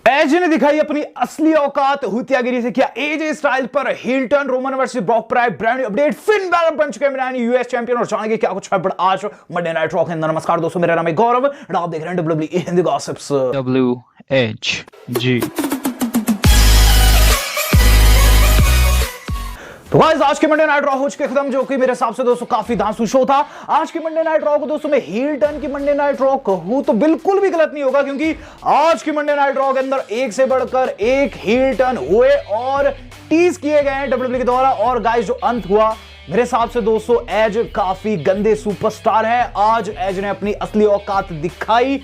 As ने दिखाई अपनी असली औकात, हुतियागिरी से किया एजे स्टाइल पर heel turn, Roman versus Brock pride, brand update, Finn Balor बन चुके हैं यूएस चैंपियन और जानेंगे क्या कुछ है बट आज मंडे नाइट रॉ के अंदर। नमस्कार दोस्तों, मेरा नाम है गौरव और आप देख रहे हैं डब्ल्यूडब्ल्यूई हिंदी गॉसिप्स WHG। तो गाइस आज के मंडे नाइट रॉ हो चुके खत्म, जो कि मेरे हिसाब से दोस्तों काफी धांसू शो था। आज के मंडे नाइट रॉ को दोस्तों मैं हील टर्न की मंडे नाइट रॉ कहूं तो बिल्कुल भी गलत नहीं होगा, क्योंकि आज की मंडे नाइट रॉ के अंदर एक से बढ़कर एक हील टर्न हुए और टीज किए गए हैं डब्ल्यूडब्ल्यूई के द्वारा। और गाइस जो अंत हुआ, मेरे हिसाब से दोस्तों एज काफी गंदे सुपरस्टार है। आज एज ने अपनी असली औकात दिखाई।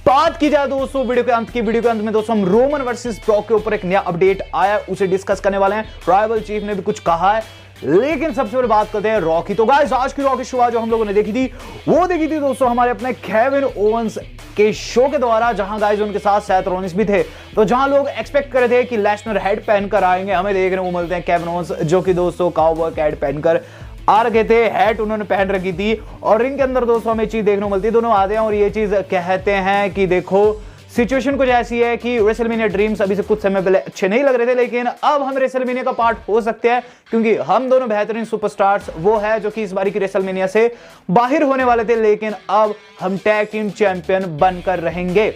बात की जाए दोस्तों वीडियो के अंत में दोस्तों हम रोमन वर्सेस ब्रॉक के ऊपर एक नया अपडेट आया, उसे डिस्कस करने वाले हैं। ट्राइबल चीफ ने भी कुछ कहा है, लेकिन सबसे पहले बात करते हैं रॉ की। तो गाइस आज की रॉ की शुरुआत जो हम लोगों ने देखी थी वो देखी थी दोस्तों हमारे अपने केविन ओवेंस के शो के द्वारा, जहां गाइस उनके साथ सेथ रॉलिंस भी थे। तो जहां लोग एक्सपेक्ट कर रहे थे कि लेसनर हेड पहनकर आएंगे, हमें देखने को मिलते हैं केविन ओवेंस जो कि दोस्तों काउबॉय कैट पहनकर आ रखे थे। हैट उन्होंने पहन रखी थी और रिंग के अंदर दोस्तों हमें चीज देखने को मिलती है। दोनों आते हैं और ये चीज कहते हैं कि देखो सिचुएशन कुछ ऐसी है कि रेसलमेनिया ड्रीम्स अभी से कुछ समय पहले अच्छे नहीं लग रहे थे, लेकिन अब हम रेसलमेनिया का पार्ट हो सकते हैं, क्योंकि हम दोनों बेहतरीन सुपरस्टार्स वो है जो कि इस बारी की रेसलमेनिया से बाहर होने वाले थे, लेकिन अब हम टैग टीम चैंपियन बनकर रहेंगे।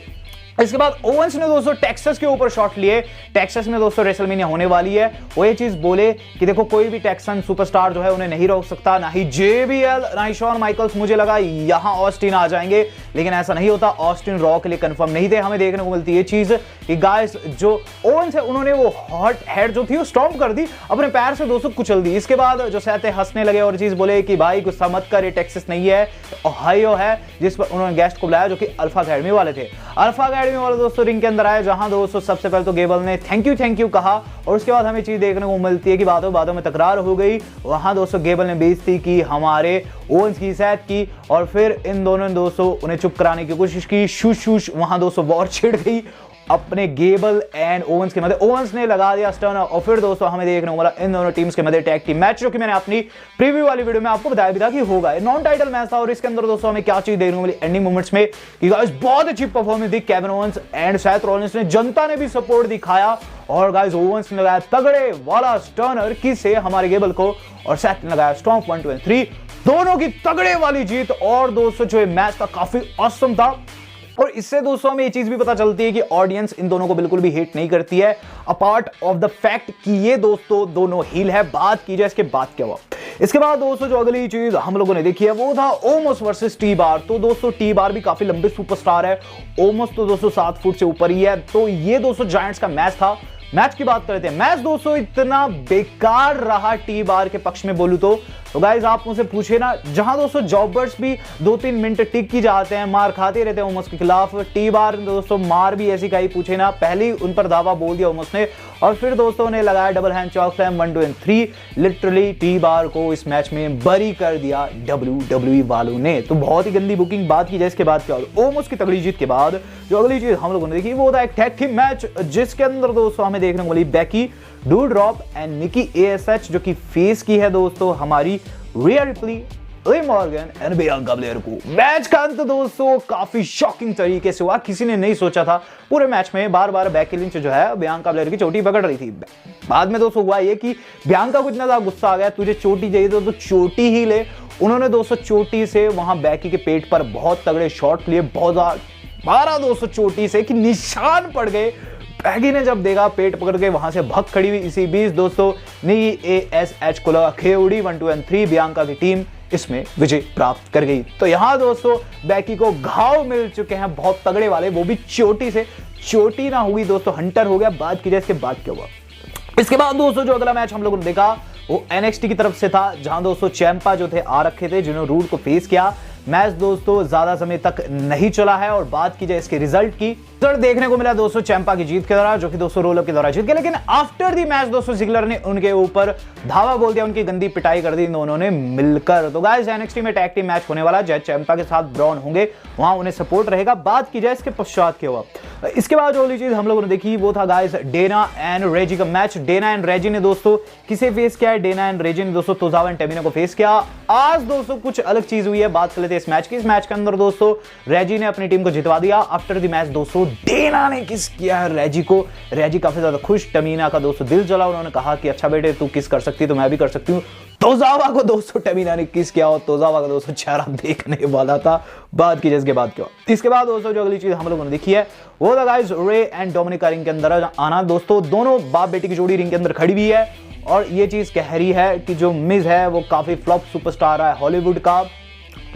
इसके बाद ओवेंस ने दोस्तों टेक्सास के ऊपर शॉट लिए। टेक्सास में दोस्तों रेसलमेनिया होने वाली है। वो ये चीज बोले कि देखो कोई भी टेक्सन सुपरस्टार जो है उन्हें नहीं रोक सकता, ना ही JBL ना ही शॉन माइकल्स। मुझे लगा यहां ऑस्टिन आ जाएंगे, लेकिन ऐसा नहीं होता। ऑस्टिन रॉ के लिए कंफर्म नहीं थे। हमें देखने को मिलती है ये चीज कि गाइस जो ओवेंस है उन्होंने वो हॉट हेड जो थी वो स्टॉम्प कर दी, अपने पैर से दोस्तों कुचल दी। इसके बाद जो सहते हंसने लगे और चीज बोले कि भाई गुस्सा मत कर, ये टेक्सास नहीं है, ओहायो है, जिस पर उन्होंने गेस्ट को बुलाया जो कि अल्फा अकेडमी वाले थे। अल्फा अकेडमी वाले दोस्तों रिंग के अंदर आए, जहां दोस्तों सबसे पहले तो गेबल ने थैंक यू कहा और उसके बाद हमें चीज देखने को मिलती है कि बातों में तकरार हो गई। वहां दोस्तों गेबल ने बेइज्जती की हमारे ओवेंस की, सेथ की, और फिर इन दोनों ने दोस्तों उन्हें चुप कराने की कोशिश की। शूश वहां दोस्तों वॉर छिड़ गई अपने गेबल एंड ओवेंस के मध्य। ओवेंस ने लगा दिया स्टर्न और फिर दोस्तों हमें देखने को मिला इन दोनों टीम्स के मध्य टैग टीम मैच, जो कि मैंने अपनी प्रीव्यू वाली वीडियो में आपको बताया भी था कि होगा। नॉन टाइटल मैच था और इसके अंदर दोस्तों हमें क्या चीज देखने को मिली एंडिंग मोमेंट्स में कि गाइस बहुत अच्छी performance the Kevin Owens and Seth Rollins ने। जनता ने भी सपोर्ट दिखाया और गाइस ओवेंस ने लगाया तगड़े वाला स्टर्नर किसे हमारे गेबल को, और सेथ ने लगाया स्टॉम्प 1 2 and 3, दोनों की तगड़े वाली जीत। और दोस्तों जो मैच था काफी ऑसम था और इससे दोस्तों हमें ये चीज भी पता चलती है कि ऑडियंस इन दोनों को बिल्कुल भी हेट नहीं करती है, अपार्ट ऑफ द फैक्ट कि ये दोस्तों दोनों हील है। बात की जाए इसके बाद क्या हुआ। इसके बाद दोस्तों जो अगली चीज हम लोगों ने देखी है वो था ओमोस वर्सेस टी बार। तो दोस्तों टी बार भी काफी लंबे सुपरस्टार है, ओमोस तो दोस्तों 7 फुट से ऊपर ही है। तो ये दोस्तों जायंट्स का मैच था। मैच की बात करते हैं, मैच दोस्तों इतना बेकार रहा टी बार के पक्ष में बोलूं तो गाइस आप मुझसे पूछे ना, जहां दोस्तों जॉबर्स भी 2-3 मिनट टिक की जाते हैं, मार खाते रहते हैं ओमोस के खिलाफ, टी बार दोस्तों मार भी ऐसी खाई पूछे ना। पहले उन पर दावा बोल दिया ओमोस ने और फिर दोस्तों ने लगाया double hand chalk slam 1 2 and 3। Literally T bar को इस मैच में बरी कर दिया WWE वालों ने। तो बहुत ही गंदी बुकिंग। बात की जाए इसके बाद क्या हुआ। ओमोस की तगड़ी जीत के बाद जो अगली चीज हम लोगों ने देखी वो था एक टैग टीम मैच, जिसके अंदर दोस्तों हमें देखने को मिली बेकी, डूड्रॉप एंड निकी ASH जो कि फेस की है दोस्तों हमारी रिया replay, Liv Morgan and Bianca Blair को। मैच का अंत दोस्तों काफी शॉकिंग तरीके से हुआ, किसी ने नहीं सोचा था। पूरे मैच में बार बेकी लिंच जो है बियांका ब्लेयर की चोटी पकड़ रही थी। बाद में दोस्तों हुआ ये कि बियांका को इतना ज्यादा गुस्सा आ गया, तुझे चोटी चाहिए तो चोटी ही ले। उन्होंने दोस्तों चोटी से वहां बेकी के पेट पर बहुत तगड़े शॉट लिए, बहुत 12 दोस्तों चोटी से कि निशान पड़ गए। बेकी ने जब देखा पेट पकड़ के वहां से भग खड़ी हुई। इसी बीच दोस्तों निकी ASH को लगा खेउड़ी 1 2 and 3। बियांका की टीम इसमें विजय प्राप्त कर गई। तो यहां दोस्तों बेकी को घाव मिल चुके हैं बहुत तगड़े वाले, वो भी चोटी से। चोटी ना हुई दोस्तों हंटर हो गया। बात की जाए इसके बाद क्या हुआ। इसके बाद दोस्तों जो अगला मैच हम लोगों ने देखा वो NXT की तरफ से था, जहां दोस्तों चैंपा जो थे आ रखे थे, जिन्होंने रूड को फेस किया। मैच दोस्तों ज्यादा समय तक नहीं चला है और बात की जाए इसके रिजल्ट की, रिजल्ट देखने को मिला दोस्तों चैंपा की जीत के दौरान, जो कि दोस्तों रोल अप के दौरान जीत गए। लेकिन आफ्टर द मैच दोस्तों जिगलर ने उनके ऊपर धावा बोल दिया, उनकी गंदी पिटाई कर दी दोनों ने मिलकर। तो गाइस NXT में टैग टीम मैच होने वाला है, चैंपा के साथ ब्रॉन होंगे, वहां उन्हें सपोर्ट रहेगा। बात की जाए इसके पश्चात क्या हुआ। इसके बाद जो अगली चीज हम लोगों ने देखी वो था गाइस डेना एंड रेजी का मैच। डेना एंड रेजी ने दोस्तों किसे फेस किया है। डेना एंड रेजी ने दोस्तों तोजावा एंड टेमिना को फेस किया। आज दोस्तों कुछ अलग चीज हुई है, बात कर लेते हैं इस मैच की। इस मैच के अंदर दोस्तों रेजी ने अपनी टीम को जितवा दिया। आफ्टर द मैच दोस्तों डेना ने किस किया है रेजी को। रेजी काफी ज्यादा खुश, टमीना का दोस्तों दिल जला। उन्होंने कहा कि अच्छा बेटे तू किस कर सकती है तो मैं भी कर सकती हूँ। तोजावा को दोस्तों टमीना ने किस किया और तोजावा का दोस्तों चेहरा देखने वाला था। बात की जिसके बाद क्या, इसके बाद दोस्तों जो अगली चीज हम लोगों ने देखी है वो था गाइस रे एंड डोमिनिक का रिंग के अंदर आना। दोस्तों दोनों बाप बेटी की जोड़ी रिंग के अंदर खड़ी हुई है और ये चीज कह रही है कि जो मिज है वो काफी फ्लॉप सुपरस्टार है हॉलीवुड का।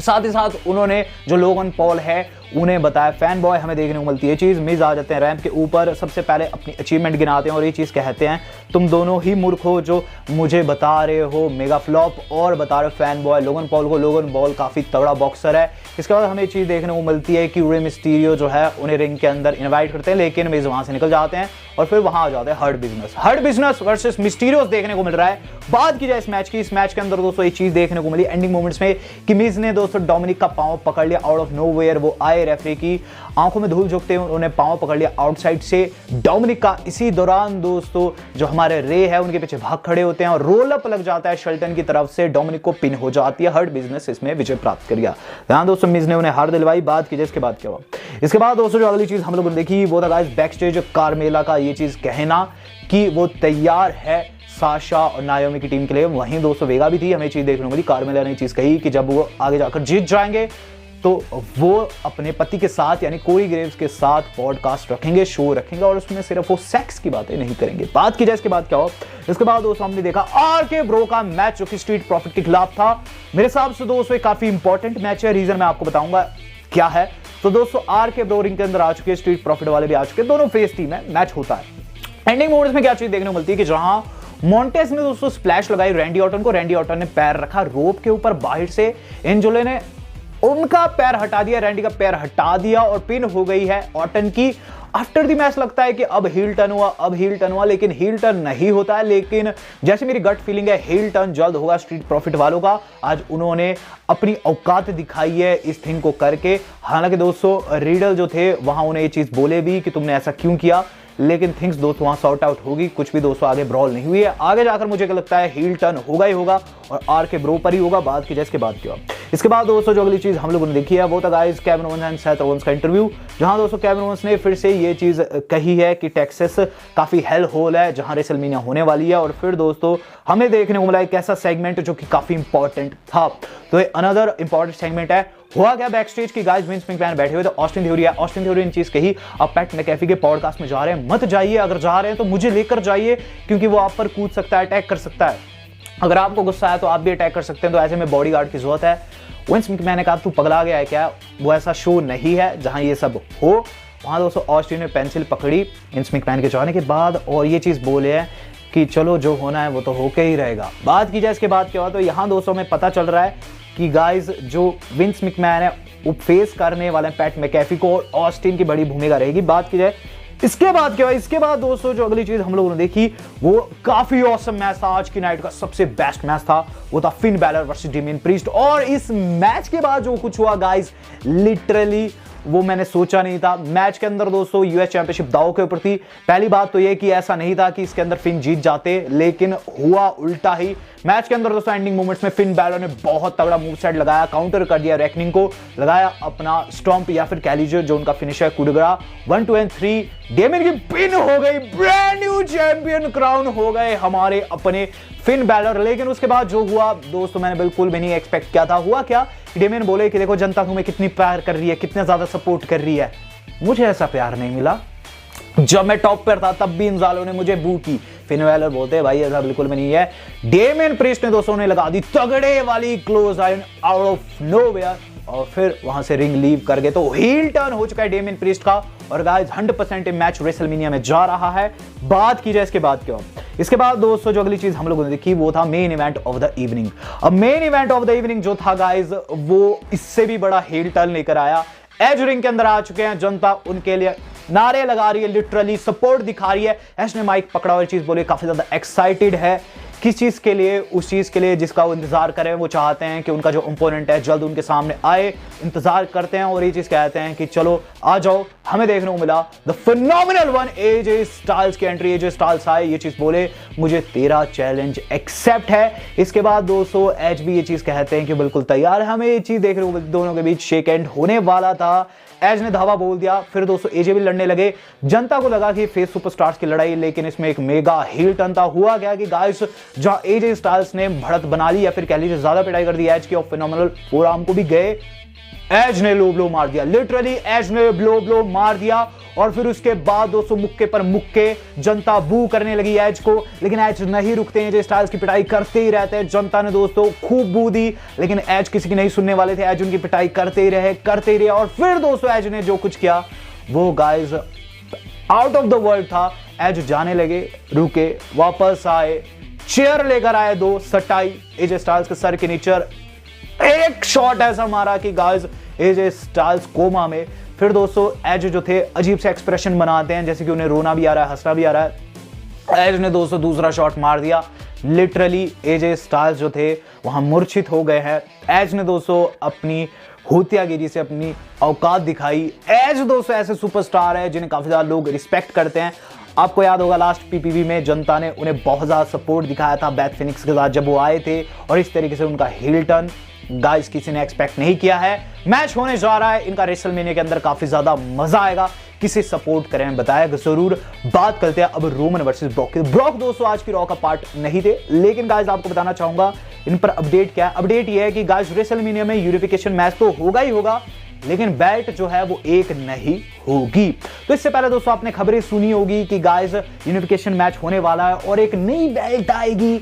साथ ही साथ उन्होंने जो लोगन पॉल है उन्हें बताया फैन बॉय हमें देखने को मिलती है चीज। मिज आ जाते हैं रैंप के ऊपर, सबसे पहले अपनी अचीवमेंट गिनाते हैं और ये चीज कहते हैं तुम दोनों ही मूर्ख हो जो मुझे बता रहे हो मेगा फ्लॉप और बता रहे हो फैन बॉय लोगन पॉल को। लोगन पॉल काफी तगड़ा बॉक्सर है। इसके बाद हमें चीज देखने को मिलती है कि रे मिस्टीरियो जो है उन्हें रिंग के अंदर इन्वाइट करते हैं, लेकिन मिज वहां से निकल जाते हैं और फिर वहां आ जाते हैं हर्ट बिजनेस वर्सेस मिस्टीरियोस देखने को मिल रहा है। बात की जाए इस मैच की, इस मैच के अंदर दोस्तों एक चीज देखने को मिली एंडिंग मोमेंट्स में कि मिज ने दोस्तों डोमिनिक का पांव पकड़ लिया आउट ऑफ नोवेयर। वो आए रेफरी की आंखों में धूल झोंकते हुए उन्होंने पांव पकड़ लिया आउटसाइड से डोमिनिक का। इसी दौरान दोस्तों जो हमारे रे है उनके पीछे भाग खड़े होते हैं और रोल अप लग जाता है शेल्टन की तरफ से। डोमिनिक को पिन हो जाती है। हर्ट बिजनेस इसमें विजय प्राप्त कर गया। यहां दोस्तों मिज ने उन्हें हार दिलवाई। बात की जाए इसके बाद क्या हुआ, इसके बाद दोस्तों जो अगली चीज हम लोगों ने देखी वो था गाइस बैक स्टेज कार्मेला का ये चीज कहना कि वो तैयार है साशा और नायोमी की टीम के लिए। वहीं दोस्तों वेगा भी थी। हमें चीज देखने को मिली कार्मेला ने चीज कही कि जब वो आगे जाकर जीत जाएंगे तो वो अपने पति के साथ यानी कोरी ग्रेव्स के साथ पॉडकास्ट रखेंगे, शो रखेंगे और उसमें सिर्फ वो सेक्स की बातें नहीं करेंगे। बात की जाए इसके बाद क्या हो, इसके बाद दोस्तों हमने देखा आरके ब्रो का मैच जो कि स्ट्रीट प्रॉफिट के खिलाफ था। मेरे हिसाब से दोस्तों काफी इंपॉर्टेंट मैच है। रीजन मैं आपको बताऊंगा क्या है। तो दोस्तों आरके ब्रो रिंग के अंदर आ चुके हैं, स्ट्रीट प्रॉफिट वाले भी आ चुके हैं, दोनों फेस टीम है, मैच होता है। एंडिंग मोमेंट्स में क्या चीज देखने को मिलती है कि जहां मॉन्टेस ने दोस्तों स्प्लैश लगाई रैंडी ऑर्टन को, रैंडी ऑर्टन ने पैर रखा रोप के ऊपर, बाहर से एंजोले ने उनका पैर हटा दिया, रैंडी का पैर हटा दिया और पिन हो गई है ऑर्टन की। आफ्टर द मैच लगता है कि अब हील टर्न हुआ, लेकिन हील टर्न नहीं होता है। लेकिन जैसे मेरी गट फीलिंग है हील टर्न जल्द होगा स्ट्रीट प्रॉफिट वालों का। आज उन्होंने अपनी औकात दिखाई है इस थिंग को करके। हालांकि दोस्तों रीडल जो थे वहां उन्हें ये चीज बोले भी कि तुमने ऐसा क्यों किया, लेकिन थिंग्स दोस्तों वहां सॉर्ट आउट होगी। कुछ भी दोस्तों आगे ब्रॉल नहीं हुई है। आगे जाकर मुझे क्या लगता है हील टर्न होगा ही होगा और आरके ब्रो पर ही होगा। बात की जाए इसके बाद क्या, इसके बाद दोस्तों जो अगली चीज हम लोगों ने देखी है वो था guys Kevin Owens and Seth Rollins का इंटरव्यू, जहां दोस्तों केविन ओवेंस ने फिर से ये चीज कही है कि टेक्सास काफी हेल होल है जहां रेसलमेनिया होने वाली है। और फिर दोस्तों हमें देखने को मिला एक ऐसा सेगमेंट जो कि काफी इंपॉर्टेंट था। तो अनदर इंपॉर्टेंट सेगमेंट है। हुआ क्या बैक स्टेज की गाइस विंस मैकमैन बैठे हुए थे, ऑस्टिन थ्योरी है। ऑस्टिन थ्योरी इन चीज कही आप पैट मैकेफी के पॉडकास्ट में जा रहे हैं मत जाइए, अगर जा रहे हैं तो मुझे लेकर जाइए क्योंकि वो आप पर कूद सकता है, अटैक कर सकता है। अगर आपको गुस्सा है तो आप भी अटैक कर सकते हैं, तो ऐसे में बॉडीगार्ड की जरूरत है। विंस मैकमैन ने कहा तू पगला गया है क्या, वो ऐसा शो नहीं है जहां ये सब हो। वहां दोस्तों ऑस्टिन ने पेंसिल पकड़ी विंस मैकमैन के जाने के बाद और ये चीज बोले है कि चलो जो होना है वो तो होके ही रहेगा। बात की जाए इसके बाद क्या हुआ, तो यहां दोस्तों में पता चल रहा है कि गाइस जो विंस मैकमैन है वो फेस करने वाले हैं पैट मैकेफी को और ऑस्टिन की बड़ी भूमिका रहेगी। बात की जाए इसके बाद क्या हुआ, इसके बाद दोस्तों जो अगली चीज हम लोगों ने देखी वो काफी ऑसम मैच था। आज की नाइट का सबसे बेस्ट मैच था, वो था Finn Balor versus Damien priest. और इस मैच के बाद जो कुछ हुआ गाइस लिटरली वो मैंने सोचा नहीं था। मैच के अंदर दोस्तों यूएस चैंपियनशिप दांव के ऊपर थी। पहली बात तो ये कि ऐसा नहीं था कि इसके अंदर फिन जीत जाते, लेकिन हुआ उल्टा ही। मैच के अंदर दोस्तों एंडिंग मोमेंट्स में फिन बैलर ने बहुत तगड़ा मूव सेट लगाया, काउंटर कर दिया रेकनिंग को, लगाया अपना स्टॉम्प या फिर कैलिजर जो उनका फिनिश है कुडगरा। 1 2 and 3 डेमियन की पिन हो गई, ब्रांड न्यू चैंपियन क्राउन हो गए हमारे अपने फिन बैलर। लेकिन उसके बाद जो हुआ दोस्तों मैंने बिल्कुल भी नहीं एक्सपेक्ट किया था। हुआ क्या, डेमियन बोले कि देखो जनता तुम्हें कितनी प्यार कर रही है, कितना ज्यादा सपोर्ट कर रही है, मुझे ऐसा प्यार नहीं मिला। जब मैं टॉप पर था तब भी इन जालों ने मुझे बू की। फिन बैलर बोलते हैं भाई ऐसा बिल्कुल भी नहीं है। डेमियन प्रीस्ट ने दोस्तों ने लगा दी तगड़े वाली close iron out of nowhere और फिर वहां से रिंग लीव कर गए। तो हील टर्न हो चुका है डेमियन प्रीस्ट का और गाइस 100% मैच रेसलमेनिया में जा रहा है। बात की जाए इसके बाद क्या, इसके बाद दोस्तों जो अगली चीज हम लोगों ने देखी वो था main event of the evening. अब main event of the evening जो था गाइस वो इससे भी बड़ा हील टर्न लेकर आया। एज रिंग के अंदर आ चुके हैं, जनता उनके लिए नारे लगा रही है, लिटरली सपोर्ट दिखा रही है। एज ने माइक पकड़ा और चीज बोले काफी ज्यादा एक्साइटेड है किस चीज के लिए, उस चीज के लिए जिसका वो इंतजार करें। वो चाहते हैं कि उनका जो ओपोनेंट है जल्द उनके सामने आए, इंतजार करते हैं और ये चीज कहते हैं कि चलो आ जाओ। हमें देखने को मिला the phenomenal one AJ Styles की एंट्री। एजे स्टाइल्स आए, ये चीज बोले मुझे तेरा चैलेंज एक्सेप्ट है। इसके बाद दोस्तों एज भी ये चीज कहते हैं कि बिल्कुल तैयार है। हमें ये चीज देखने को दोनों के बीच शेक एंड होने वाला था। एज ने धावा बोल दिया, फिर दोस्तों एजे भी लड़ने लगे। जनता को लगा कि फेस सुपरस्टार्स की लड़ाई, लेकिन इसमें एक मेगा हील टर्न था। हुआ क्या कि गाइस जहां एजे स्टाइल्स ने बढ़त बना ली या फिर कह लीजिए ज्यादा पिटाई कर दी एज की और फिनोमिनल फोरआर्म को भी गए, एज ने लो ब्लो मार दिया। लिटरली एज ने ब्लो मार दिया और फिर उसके बाद दोस्तों मुक्के पर मुक्के, जनता बू करने लगी एज को, लेकिन एज नहीं रुकते हैं। एजे स्टाइल्स की पिटाई करते ही रहते हैं। जनता ने दोस्तों खूब बू दी, लेकिन एज किसी की नहीं सुनने वाले थे। एज उनकी पिटाई करते ही रहे और फिर दोस्तों एज ने जो कुछ किया वो guys out of the world था। एज जाने लगे, रुके, वापस आए, चेयर लेकर आए, दो सटाई एजे स्टाइल्स के सर के नीचे, एक शॉट ऐसा मारा कि गाइस एजे स्टाइल्स कोमा में। फिर दोस्तों एज जो थे अजीब से एक्सप्रेशन बनाते हैं, जैसे कि उन्हें रोना भी आ रहा है, हंसना भी आ रहा है। एज ने दोस्तों दूसरा शॉट मार दिया। लिटरली एजे स्टाइल्स जो थे वहां मूर्छित हो गए हैं। एज ने दोस्तों अपनी होतियागिरी से अपनी औकात दिखाई। एज दोस्तों ऐसे सुपरस्टार है जिन्हें काफी ज्यादा लोग रिस्पेक्ट करते हैं। आपको याद होगा लास्ट पीपीवी में जनता ने उन्हें बहुत ज्यादा सपोर्ट दिखाया था बैथ फिनिक्स के साथ जब वो आए थे, और इस तरीके से उनका हील टर्न गाइस किसी ने एक्सपेक्ट नहीं किया है। मैच होने जा रहा है इनका रेसलमेनिया के अंदर, काफी ज्यादा मजा आएगा। किसे सपोर्ट करें बताएगा जरूर। बात करते हैं अब रोमन वर्सेस ब्रॉक की। ब्रॉक दोस्तों आज की रॉ का पार्ट नहीं थे, लेकिन गाइस आपको बताना चाहूंगा इन पर अपडेट क्या है। अपडेट ये है कि गाइस रेसलमेनिया में यूनिफिकेशन मैच तो होगा ही होगा, लेकिन बेल्ट जो है वो एक नहीं होगी। तो इससे पहले दोस्तों आपने खबरें सुनी होगी कि गाइस यूनिफिकेशन मैच होने वाला है और एक नई बेल्ट आएगी,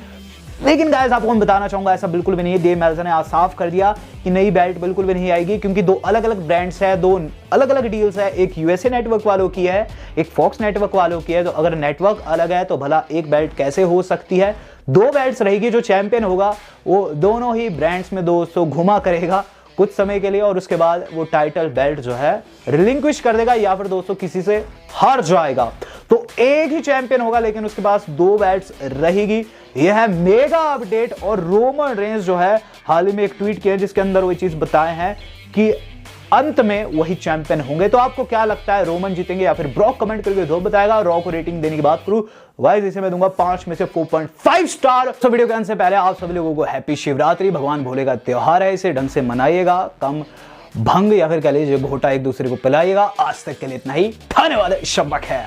लेकिन गाइस आपको मैं बताना चाहूंगा ऐसा बिल्कुल भी नहीं है। डेव मेल्जर ने आज साफ कर दिया कि नई बेल्ट बिल्कुल भी नहीं आएगी, क्योंकि दो अलग अलग ब्रांड्स है, दो अलग अलग डील्स है। एक यूएसए नेटवर्क वालों की है, एक फॉक्स नेटवर्क वालों की है। तो अगर नेटवर्क अलग है तो भला एक बेल्ट कैसे हो सकती है? दो बेल्ट्स रहेगी। जो चैंपियन होगा वो दोनों ही ब्रांड्स में दोस्तों घुमा करेगा कुछ समय के लिए, और उसके बाद वो टाइटल बेल्ट जो है रिलिंक्विश कर देगा या फिर दोस्तों किसी से हार जाएगा। तो एक ही चैंपियन होगा, लेकिन उसके पास दो बेल्ट्स रहेगी। यह है मेगा अपडेट। और रोमन रेंस जो है हाल ही में एक ट्वीट किया जिसके अंदर वो चीज बताए हैं कि अंत में वही चैंपियन होंगे। तो आपको क्या लगता है, रोमन जीतेंगे या फिर ब्रॉक? कमेंट करके दो बताएगा। रॉ को रेटिंग देने की बात करूं वाइज इसे मैं दूंगा 5 में से 4.5 स्टार। तो वीडियो के अंत से पहले आप सभी लोगों को हैप्पी शिवरात्रि। भगवान भोले का त्योहार है, इसे ढंग से मनाइएगा, कम भंग या फिर कह लीजिए घोटा एक दूसरे को पिलाइएगा। आज तक के लिए इतना ही, धन्यवाद, शब्बा खैर।